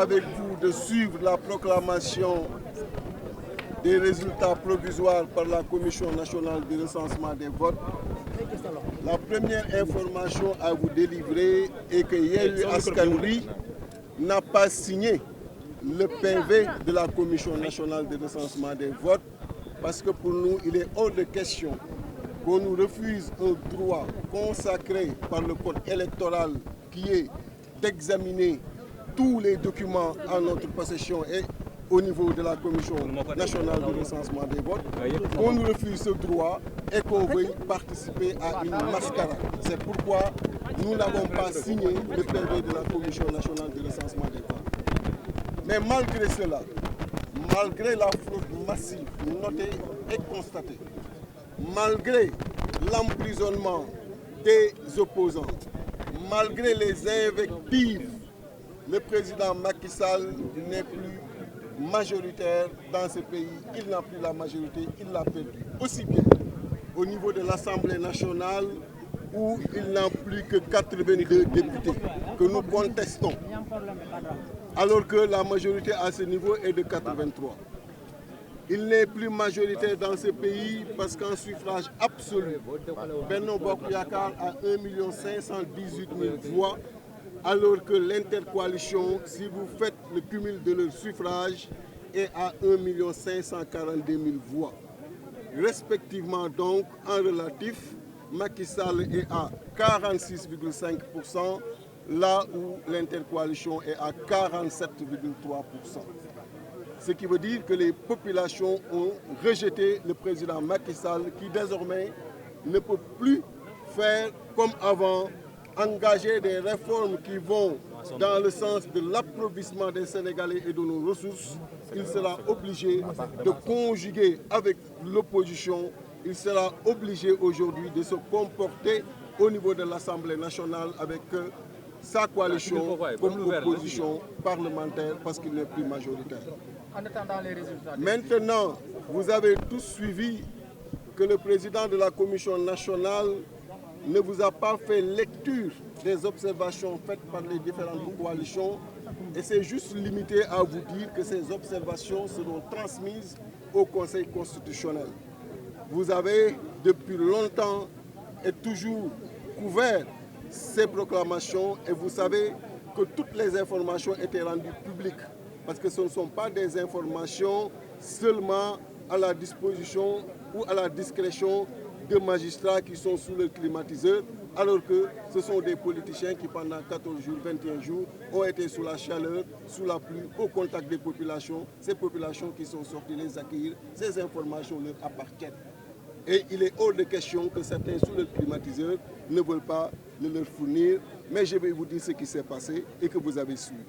avec vous de suivre la proclamation des résultats provisoires par la Commission nationale de recensement des votes. La première information à vous délivrer est que Yewwi Askan Wi n'a pas signé le PV de la Commission nationale de recensement des votes parce que pour nous, il est hors de question qu'on nous refuse un droit consacré par le code électoral qui est d'examiner tous les documents en notre possession et au niveau de la Commission nationale de recensement des votes, qu'on nous refuse ce droit et qu'on veuille participer à une mascarade. C'est pourquoi nous n'avons pas signé le PV de la Commission nationale de recensement des votes. Mais malgré cela, malgré la fraude massive notée et constatée, malgré l'emprisonnement des opposants, malgré les invectives, le président Macky Sall n'est plus majoritaire dans ce pays. Il n'a plus la majorité, il l'a perdu. Aussi bien au niveau de l'Assemblée nationale où il n'a plus que 82 députés que nous contestons, alors que la majorité à ce niveau est de 83. Il n'est plus majoritaire dans ce pays parce qu'en suffrage absolu, Benno Bokk Yakaar a 1 518 000 voix, alors que l'intercoalition, si vous faites le cumul de leurs suffrages, est à 1 542 000 voix. Respectivement donc, en relatif, Macky Sall est à 46,5%, là où l'intercoalition est à 47,3%. Ce qui veut dire que les populations ont rejeté le président Macky Sall qui désormais ne peut plus faire comme avant, engager des réformes qui vont dans le sens de l'appauvrissement des Sénégalais et de nos ressources. Il sera obligé de conjuguer avec l'opposition. Il sera obligé aujourd'hui de se comporter au niveau de l'Assemblée nationale avec sa coalition comme opposition parlementaire parce qu'il n'est plus majoritaire. En attendant les résultats. Maintenant, vous avez tous suivi que le président de la Commission nationale ne vous a pas fait lecture des observations faites par les différentes coalitions et c'est juste limité à vous dire que ces observations seront transmises au Conseil constitutionnel. Vous avez depuis longtemps et toujours couvert ces proclamations et vous savez que toutes les informations étaient rendues publiques parce que ce ne sont pas des informations seulement à la disposition ou à la discrétion de magistrats qui sont sous le climatiseur, alors que ce sont des politiciens qui pendant 14 jours, 21 jours ont été sous la chaleur, sous la pluie, au contact des populations, ces populations qui sont sorties les accueillir, ces informations leur appartiennent. Et il est hors de question que certains sous le climatiseur ne veulent pas le leur fournir, mais je vais vous dire ce qui s'est passé et que vous avez suivi.